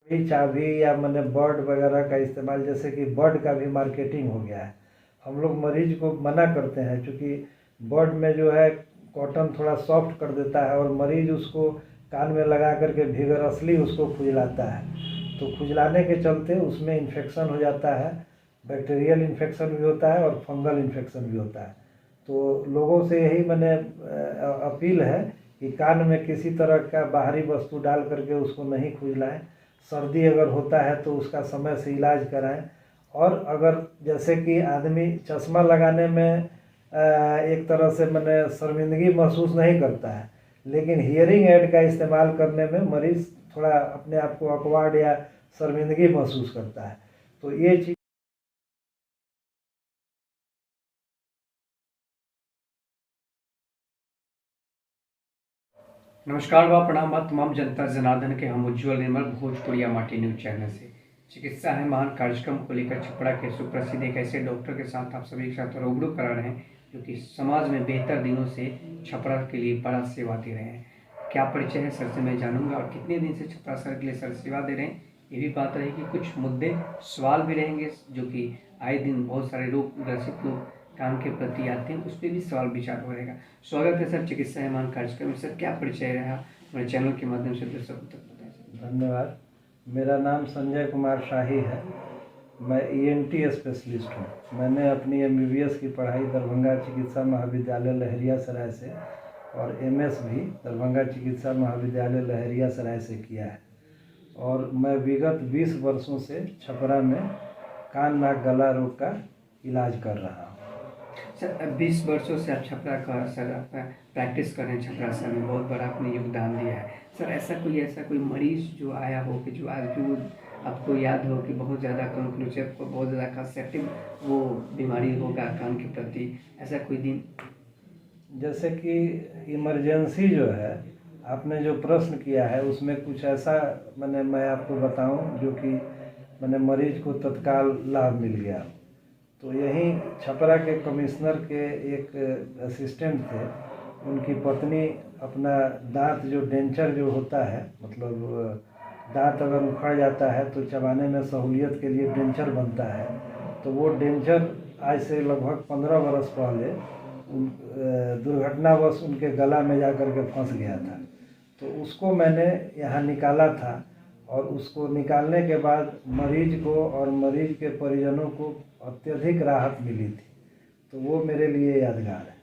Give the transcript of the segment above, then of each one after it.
कोई चाबी या मैंने बर्ड वगैरह का इस्तेमाल, जैसे कि बर्ड का भी मार्केटिंग हो गया है। हम लोग मरीज को मना करते हैं, क्योंकि बर्ड में जो है कॉटन थोड़ा सॉफ्ट कर देता है और मरीज उसको कान में लगा करके vigorously उसको खुजलाता है, तो खुजलाने के चलते उसमें इन्फेक्शन हो जाता है। बैक्टीरियल इन्फेक्शन भी होता है और फंगल इन्फेक्शन भी होता है। तो लोगों से यही मैंने अपील है कि कान में किसी तरह का बाहरी वस्तु डाल करके उसको नहीं खुजलाएं। सर्दी अगर होता है तो उसका समय से इलाज कराएं। और अगर जैसे कि आदमी चश्मा लगाने में एक तरह से मैंने शर्मिंदगी महसूस नहीं करता है, लेकिन हियरिंग एड का इस्तेमाल करने में मरीज़ थोड़ा अपने आप को ऑकवर्ड या शर्मिंदगी महसूस करता है। तो ये चीज़ नमस्कार व प्रणाम तमाम जनता जनार्दन के। हम उज्ज्वल निर्मल भोजपुरिया माटी न्यूज चैनल से चिकित्सा है महान कार्यक्रम को लेकर छपरा के सुप्रसिद्ध एक ऐसे डॉक्टर के साथ आप सभी के साथ रूबरू करा रहे हैं जो कि समाज में बेहतर दिनों से छपरा के लिए बड़ा सेवा दे रहे हैं। क्या परिचय है सर से मैं जानूंगा, और कितने दिन से छपरा सर के लिए सर सेवा दे रहे हैं, ये भी बात रहेगी। कुछ मुद्दे सवाल भी रहेंगे जो कि आए दिन बहुत सारे लोग ग्रसित लोग काम के प्रति आते हैं, उस पर भी सवाल विचार हो रहेगा। स्वागत है सर चिकित्सा है महान कार्यक्रम में। सर क्या परिचय रहा हमारे चैनल के माध्यम से दर्शकों तक बताएं। धन्यवाद। मेरा नाम संजय कुमार शाही है। मैं ईएनटी स्पेशलिस्ट हूँ। मैंने अपनी एमबीबीएस की पढ़ाई दरभंगा चिकित्सा महाविद्यालय लहरियासराय से और एमएस भी दरभंगा चिकित्सा महाविद्यालय लहरियासराय से किया है। और मैं विगत 20 वर्षों से छपरा में कान नाक गला रोग का इलाज कर रहा हूँ। सर 20 वर्षों से आप छपरा का सर आप प्रैक्टिस कर रहे हैं, छपरा सर में बहुत बड़ा आपने योगदान दिया है। सर ऐसा कोई मरीज जो आया हो कि जो आज भी वो आपको याद हो कि बहुत ज़्यादा कंक्लूसिव, बहुत ज़्यादा कंसेप्टिव वो बीमारी होगा कान के प्रति, ऐसा कोई दिन? जैसे कि इमरजेंसी जो है, आपने जो प्रश्न किया है उसमें कुछ ऐसा मैं आपको बताऊं जो कि मरीज को तत्काल लाभ मिल गया। तो यहीं छपरा के कमिश्नर के एक असिस्टेंट थे, उनकी पत्नी अपना दांत जो डेंचर जो होता है, मतलब दांत अगर उखड़ जाता है तो चबाने में सहूलियत के लिए डेंचर बनता है, तो वो डेंचर आज से लगभग 15 बरस पहले दुर्घटनावश उनके गला में जा कर के फंस गया था। तो उसको मैंने यहाँ निकाला था, और उसको निकालने के बाद मरीज को और मरीज के परिजनों को अत्यधिक राहत मिली थी। तो वो मेरे लिए यादगार है।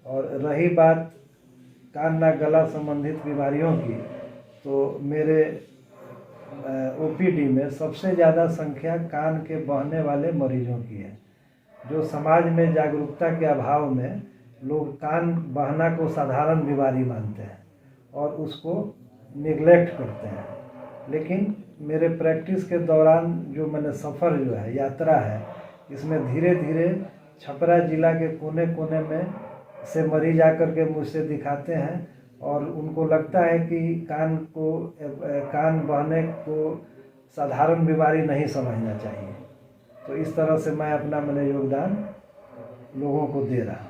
और रही बात कान नाक गला संबंधित बीमारियों की, तो मेरे ओपीडी में सबसे ज़्यादा संख्या कान के बहने वाले मरीजों की है। जो समाज में जागरूकता के अभाव में लोग कान बहना को साधारण बीमारी मानते हैं और उसको निगलेक्ट करते हैं। लेकिन मेरे प्रैक्टिस के दौरान जो सफ़र जो है, यात्रा है, इसमें धीरे धीरे छपरा ज़िला के कोने कोने में से मरीज आकर के मुझसे दिखाते हैं, और उनको लगता है कि कान बहने को साधारण बीमारी नहीं समझना चाहिए। तो इस तरह से मैं अपना योगदान लोगों को दे रहा हूँ।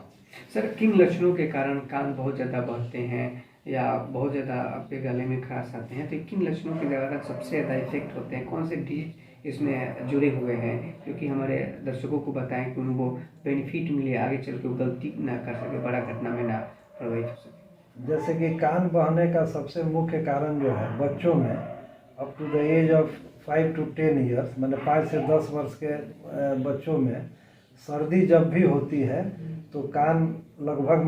सर किन लक्षणों के कारण कान बहुत ज़्यादा बहते हैं या बहुत ज़्यादा आपके गले में खराश आते हैं, तो किन लक्षणों के द्वारा सबसे ज़्यादा इफेक्ट होते हैं, कौन से डिजीज इसमें जुड़े हुए हैं, क्योंकि हमारे दर्शकों को बताएं कि उनको बेनिफिट मिले, आगे चल के गलती ना कर सके, बड़ा घटना में ना प्रभावित हो सके। जैसे कि कान बहने का सबसे मुख्य कारण जो है, बच्चों में up to the age of 5 to 10 years, 5 से 10 वर्ष के बच्चों में सर्दी जब भी होती है तो कान लगभग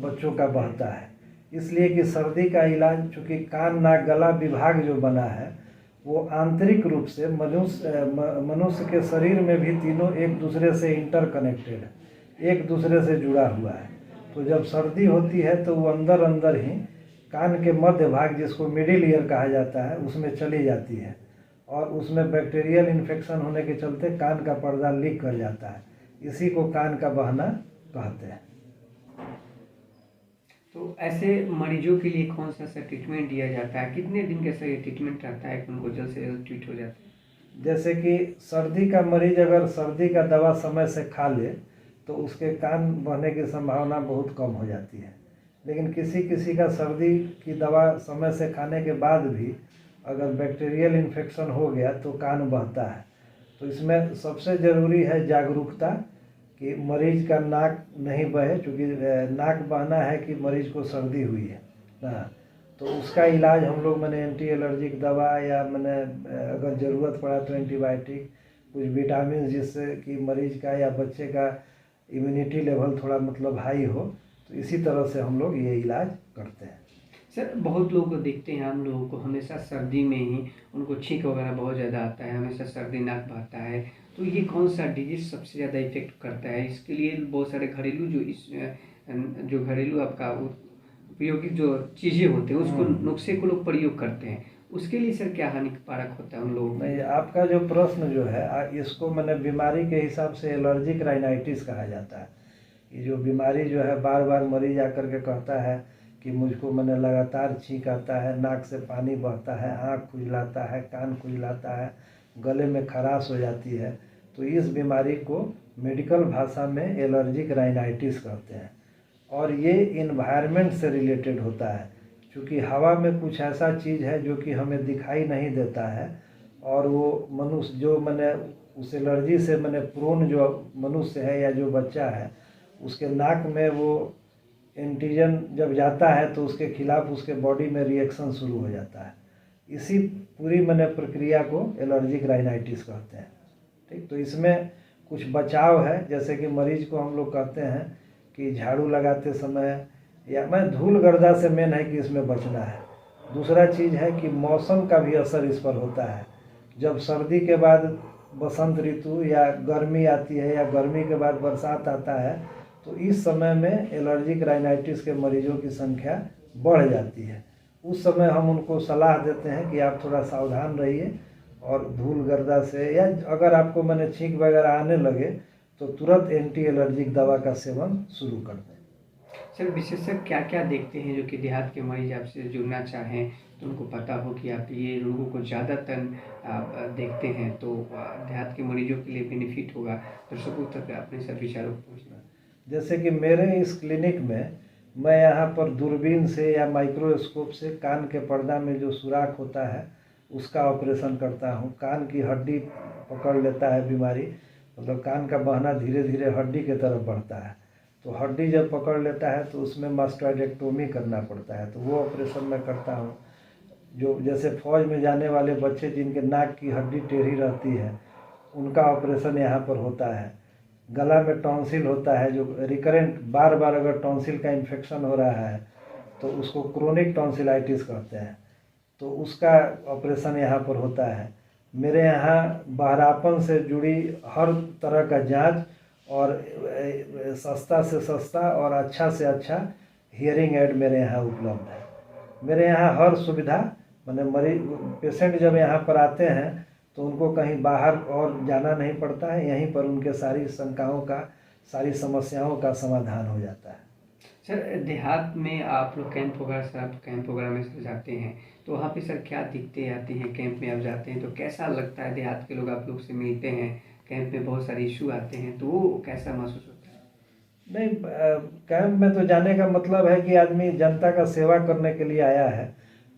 बच्चों का बहता है। इसलिए कि सर्दी का इलाज, चूँकि कान नाक गला विभाग जो बना है वो आंतरिक रूप से मनुष्य के शरीर में भी तीनों एक दूसरे से इंटरकनेक्टेड है, एक दूसरे से जुड़ा हुआ है। तो जब सर्दी होती है तो वो अंदर अंदर ही कान के मध्य भाग, जिसको मिडिल ईयर कहा जाता है, उसमें चली जाती है, और उसमें बैक्टीरियल इन्फेक्शन होने के चलते कान का पर्दा लीक कर जाता है। इसी को कान का बहना कहते हैं। तो ऐसे मरीजों के लिए कौन सा ट्रीटमेंट दिया जाता है, कितने दिन का सर ट्रीटमेंट रहता है कि उनको जल्द से जल्द ट्रीट हो जाता है? जैसे कि सर्दी का मरीज अगर सर्दी का दवा समय से खा ले तो उसके कान बहने की संभावना बहुत कम हो जाती है। लेकिन किसी किसी का सर्दी की दवा समय से खाने के बाद भी अगर बैक्टीरियल इन्फेक्शन हो गया तो कान बहता है। तो इसमें सबसे ज़रूरी है जागरूकता कि मरीज का नाक नहीं बहे, क्योंकि नाक बहना है कि मरीज को सर्दी हुई है ना। तो उसका इलाज हम लोग मैंने एंटी एलर्जिक दवा या मैंने अगर ज़रूरत पड़ा तो एंटीबायोटिक, कुछ विटामिन, जिससे कि मरीज का या बच्चे का इम्यूनिटी लेवल थोड़ा मतलब हाई हो, तो इसी तरह से हम लोग ये इलाज करते हैं। सर बहुत लोग को देखते हैं, हम लोगों को हमेशा सर्दी में ही उनको छींक वगैरह बहुत ज़्यादा आता है, हमेशा सर्दी नाक बहता है। तो ये कौन सा डिजीज सबसे ज़्यादा इफेक्ट करता है? इसके लिए बहुत सारे घरेलू जो घरेलू आपका उपयोगी जो चीज़ें होते हैं उसको नुस्खे को लोग प्रयोग करते हैं, उसके लिए सर क्या हानिकारक होता है उन लोगों नहीं, को? आपका जो प्रश्न जो है इसको मैंने बीमारी के हिसाब से एलर्जिक राइनाइटिस कहा जाता है। ये जो बीमारी जो है बार बार मरीज आकर के कहता है कि मुझको मैंने लगातार छींक आता है, नाक से पानी बहता है, आँख खुजलाता है, कान खुजलाता है, गले में खराश हो जाती है। तो इस बीमारी को मेडिकल भाषा में एलर्जिक राइनाइटिस कहते हैं। और ये इन्वायरमेंट से रिलेटेड होता है, क्योंकि हवा में कुछ ऐसा चीज़ है जो कि हमें दिखाई नहीं देता है, और वो मनुष्य जो मैंने उस एलर्जी से मैंने प्रोन जो मनुष्य है या जो बच्चा है, उसके नाक में वो एंटीजन जब जाता है तो उसके खिलाफ उसके बॉडी में रिएक्शन शुरू हो जाता है। इसी पूरी मैंने प्रक्रिया को एलर्जिक राइनाइटिस कहते हैं। ठीक, तो इसमें कुछ बचाव है, जैसे कि मरीज को हम लोग कहते हैं कि झाड़ू लगाते समय या मैं धूल गर्दा से मेन है कि इसमें बचना है। दूसरा चीज़ है कि मौसम का भी असर इस पर होता है। जब सर्दी के बाद बसंत ऋतु या गर्मी आती है या गर्मी के बाद बरसात आता है, तो इस समय में एलर्जिक राइनाइटिस के मरीजों की संख्या बढ़ जाती है। उस समय हम उनको सलाह देते हैं कि आप थोड़ा सावधान रहिए और धूल गर्दा से, या अगर आपको मैंने छींक वगैरह आने लगे तो तुरंत एंटी एलर्जिक दवा का सेवन शुरू कर दें। सर विशेषज्ञ क्या क्या देखते हैं जो कि देहात के मरीज आपसे जुड़ना चाहें तो उनको पता हो कि आप ये रोगों को ज़्यादातर आप देखते हैं, तो देहात के मरीजों के लिए बेनिफिट होगा, दर्शकों तक अपने सब विचारों को पहुँचना? जैसे कि मेरे इस क्लिनिक में मैं यहाँ पर दूरबीन से या माइक्रोस्कोप से कान के पर्दा में जो सुराख होता है उसका ऑपरेशन करता हूँ। कान की हड्डी पकड़ लेता है बीमारी, मतलब कान का बहना धीरे धीरे हड्डी के तरफ बढ़ता है, तो हड्डी जब पकड़ लेता है तो उसमें मास्टोइडेक्टोमी करना पड़ता है, तो वो ऑपरेशन मैं करता हूँ। जो जैसे फौज में जाने वाले बच्चे जिनके नाक की हड्डी टेढ़ी रहती है, उनका ऑपरेशन यहाँ पर होता है। गला में टॉन्सिल होता है, जो रिकरेंट बार बार अगर टॉन्सिल का इन्फेक्शन हो रहा है तो उसको क्रोनिक टॉन्सिलाइटिस कहते हैं, तो उसका ऑपरेशन यहाँ पर होता है। मेरे यहाँ बहरापन से जुड़ी हर तरह का जांच और सस्ता से सस्ता और अच्छा से अच्छा हियरिंग एड मेरे यहाँ उपलब्ध है। मेरे यहाँ हर सुविधा, मैंने मरीज पेशेंट जब यहाँ पर आते हैं तो उनको कहीं बाहर और जाना नहीं पड़ता है, यहीं पर उनके सारी शंकाओं का, सारी समस्याओं का समाधान हो जाता है। सर देहात में आप लोग कैंप वगैरह में सर जाते हैं, तो वहाँ पे सर क्या दिक्कतें आती हैं? कैंप में आप जाते हैं तो कैसा लगता है? देहात के लोग आप लोग से मिलते हैं, कैंप में बहुत सारे इशू आते हैं, तो वो कैसा महसूस होता है? नहीं, कैंप में तो जाने का मतलब है कि आदमी जनता का सेवा करने के लिए आया है,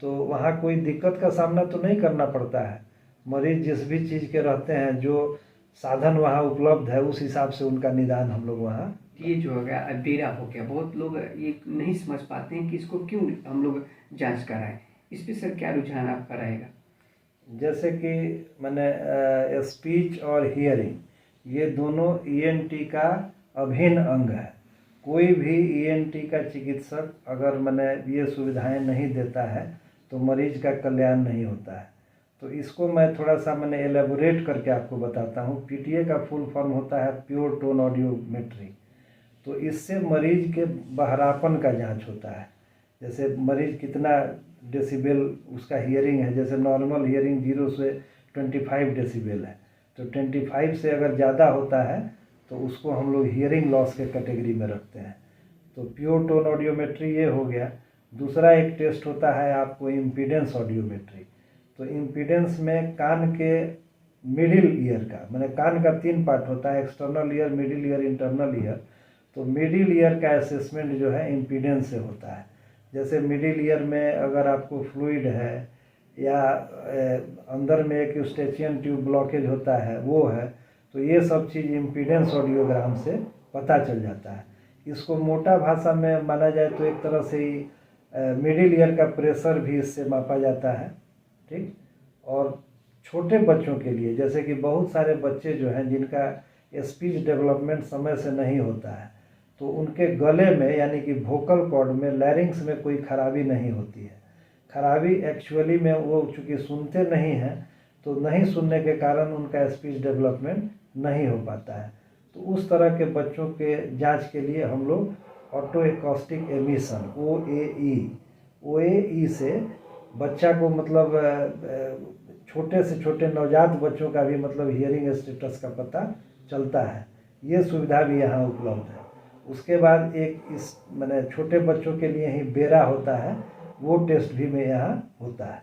तो वहाँ कोई दिक्कत का सामना तो नहीं करना पड़ता है। मरीज जिस भी चीज़ के रहते हैं, जो साधन वहाँ उपलब्ध है उस हिसाब से उनका निदान हम लोग वहाँ। ये जो हो गया बेरा हो गया, बहुत लोग ये नहीं समझ पाते हैं कि इसको क्यों हम लोग जांच कराएं, इस पे सर क्या रुझान आपका रहेगा? जैसे कि मैंने स्पीच और हियरिंग ये दोनों ईएनटी का अभिन्न अंग है। कोई भी ईएनटी का चिकित्सक अगर मैंने ये सुविधाएं नहीं देता है तो मरीज का कल्याण नहीं होता है। तो इसको मैं थोड़ा सा मैंने एलेबोरेट करके आपको बताता हूँ। पीटीए का फुल फॉर्म होता है प्योर टोन ऑडियोमेट्री। तो इससे मरीज के बहरापन का जांच होता है, जैसे मरीज कितना डेसिबल उसका हियरिंग है। जैसे नॉर्मल हियरिंग 0 से 25 डेसिबल है, तो 25 से अगर ज़्यादा होता है तो उसको हम लोग हियरिंग लॉस के कैटेगरी में रखते हैं। तो प्योर टोन ऑडियोमेट्री ये हो गया। दूसरा एक टेस्ट होता है आपको इम्पीडेंस ऑडियोमेट्री। तो इम्पीडेंस में कान के मिडिल ईयर का, मैंने कान का 3 पार्ट होता है, external ear, middle ear, internal ear. तो मिडिल ईयर का असेसमेंट जो है इम्पीडेंस से होता है। जैसे मिडिल ईयर में अगर आपको फ्लूइड है या अंदर में एक यूस्टेचियन ट्यूब ब्लॉकेज होता है वो है, तो ये सब चीज़ इम्पीडेंस ऑडियोग्राम से पता चल जाता है। इसको मोटा भाषा में माना जाए तो एक तरह से ही मिडिल ईयर का प्रेशर भी इससे मापा जाता है, ठीक। और छोटे बच्चों के लिए, जैसे कि बहुत सारे बच्चे जो हैं जिनका स्पीच डेवलपमेंट समय से नहीं होता है, तो उनके गले में यानी कि वोकल कॉर्ड में, लैरिंग्स में कोई खराबी नहीं होती है। खराबी एक्चुअली में वो चूँकि सुनते नहीं हैं, तो नहीं सुनने के कारण उनका स्पीच डेवलपमेंट नहीं हो पाता है। तो उस तरह के बच्चों के जांच के लिए हम लोग ऑटो एकॉस्टिक एमिशन OAE से बच्चा को मतलब छोटे से छोटे नवजात बच्चों का भी मतलब हियरिंग स्टेटस का पता चलता है। ये सुविधा भी यहाँ उपलब्ध है। उसके बाद एक इस मैंने छोटे बच्चों के लिए ही बेरा होता है, वो टेस्ट भी में यहाँ होता है।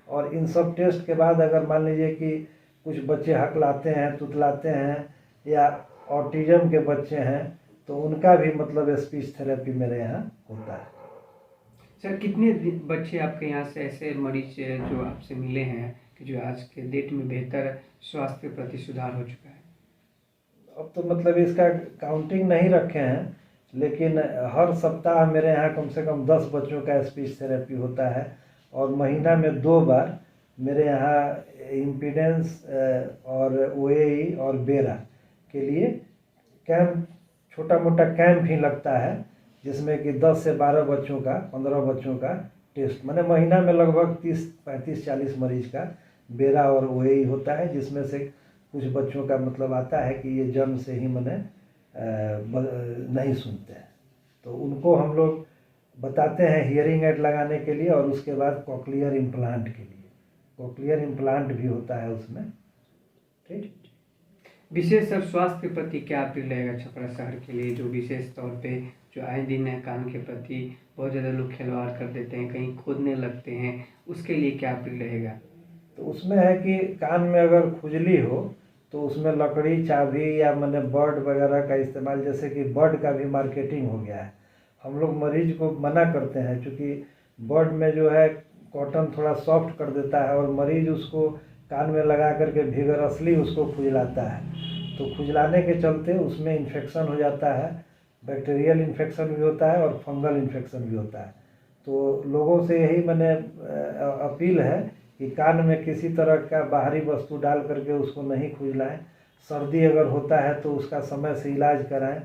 और इन सब टेस्ट के बाद अगर मान लीजिए कि कुछ बच्चे हकलाते हैं, तुतलाते हैं या ऑटिज्म के बच्चे हैं, तो उनका भी मतलब स्पीच थेरेपी मेरे यहाँ होता है। सर, कितने बच्चे आपके यहाँ से ऐसे मरीज जो आपसे मिले हैं कि जो आज के डेट में बेहतर स्वास्थ्य के प्रति सुधार हो चुका है? अब तो मतलब इसका काउंटिंग नहीं रखे हैं, लेकिन हर सप्ताह मेरे यहाँ कम से कम 10 बच्चों का स्पीच थेरेपी होता है। और महीना में 2 बार मेरे यहाँ इम्पीडेंस और OAE और बेरा के लिए कैंप, छोटा मोटा कैंप ही लगता है, जिसमें कि 10 से 12 बच्चों का, 15 बच्चों का टेस्ट, मैंने महीना में लगभग 30-35-40 मरीज का बेरा और OAE होता है, जिसमें से कुछ बच्चों का मतलब आता है कि ये जन्म से ही मैंने नहीं सुनते हैं, तो उनको हम लोग बताते हैं हियरिंग एड लगाने के लिए। और उसके बाद कॉक्लियर इम्प्लांट के लिए, कॉक्लियर इम्प्लांट भी होता है उसमें, ठीक। विशेष सर, स्वास्थ्य के प्रति क्या अपील रहेगा छपरा शहर के लिए, जो विशेष तौर पे जो आए दिन है कान के प्रति बहुत ज़्यादा लोग खिलवाड़ कर देते हैं, कहीं खोदने लगते हैं, उसके लिए क्या अपील रहेगा? तो उसमें है कि कान में अगर खुजली हो तो उसमें लकड़ी, चाबी या मैंने बर्ड वगैरह का इस्तेमाल, जैसे कि बर्ड का भी मार्केटिंग हो गया है। हम लोग मरीज को मना करते हैं, क्योंकि बर्ड में जो है कॉटन थोड़ा सॉफ्ट कर देता है और मरीज उसको कान में लगा करके vigorously उसको खुजलाता है, तो खुजलाने के चलते उसमें इन्फेक्शन हो जाता है। बैक्टीरियल इन्फेक्शन भी होता है और फंगल इन्फेक्शन भी होता है। तो लोगों से यही मैंने अपील है कि कान में किसी तरह का बाहरी वस्तु डाल करके उसको नहीं खुजलाएं। सर्दी अगर होता है तो उसका समय से इलाज कराएं।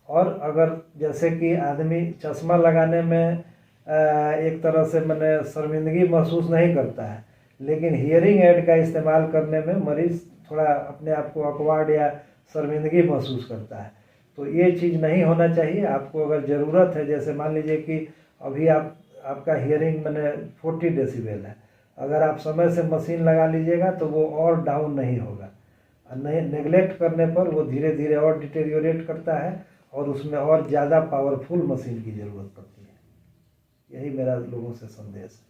और अगर जैसे कि आदमी चश्मा लगाने में एक तरह से मैंने शर्मिंदगी महसूस नहीं करता है, लेकिन हियरिंग एड का इस्तेमाल करने में मरीज़ थोड़ा अपने आप को ऑकवर्ड या शर्मिंदगी महसूस करता है। तो ये चीज़ नहीं होना चाहिए। आपको अगर ज़रूरत है, जैसे मान लीजिए कि अभी आपका हियरिंग मैंने 40 डेसिबल है, अगर आप समय से मशीन लगा लीजिएगा तो वो और डाउन नहीं होगा। नहीं, नेगलेक्ट करने पर वो धीरे धीरे और डिटेरियोरेट करता है और उसमें और ज़्यादा पावरफुल मशीन की ज़रूरत पड़ती है। यही मेरा लोगों से संदेश है।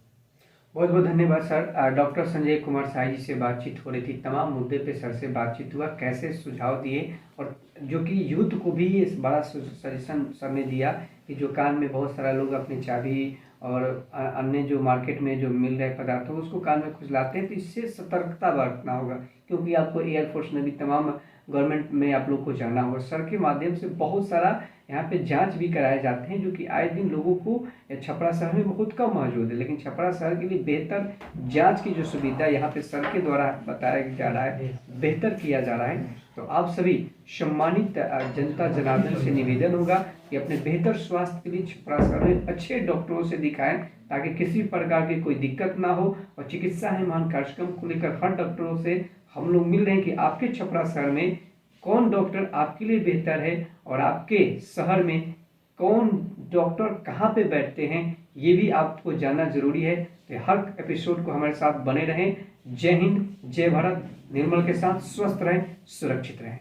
बहुत बहुत धन्यवाद सर। डॉक्टर संजय कुमार साही जी से बातचीत हो रही थी, तमाम मुद्दे पे सर से बातचीत हुआ, कैसे सुझाव दिए, और जो कि यूथ को भी इस बड़ा सजेशन सर ने दिया कि जो कान में बहुत सारा लोग अपनी चाबी और अन्य जो मार्केट में जो मिल रहे पदार्थ हो उसको कान में खुजलाते हैं, तो इससे सतर्कता बरतना होगा, क्योंकि आपको एयरफोर्स में भी तमाम गवर्नमेंट में आप लोग को जाना होगा। सर के माध्यम से बहुत सारा यहाँ पे जांच भी कराए जाते हैं, जो कि आए दिन लोगों को छपरा शहर में बहुत कम मौजूद है, लेकिन छपरा शहर के लिए बेहतर जांच की जो सुविधा यहाँ पे सर के द्वारा बताया जा रहा है, बेहतर किया जा रहा है। तो आप सभी सम्मानित जनता जनार्दन से निवेदन होगा कि अपने बेहतर स्वास्थ्य के लिए छपरा शहर में अच्छे डॉक्टरों से दिखाएं, ताकि किसी प्रकार की कोई दिक्कत ना हो। और चिकित्सा है महान कार्यक्रम को लेकर हर डॉक्टरों से हम लोग मिल रहे हैं कि आपके छपरा शहर में कौन डॉक्टर आपके लिए बेहतर है और आपके शहर में कौन डॉक्टर कहाँ पे बैठते हैं, ये भी आपको जानना जरूरी है। तो हर एपिसोड को हमारे साथ बने रहें। जय हिंद, जय भारत। निर्मल के साथ स्वस्थ रहें, सुरक्षित रहें।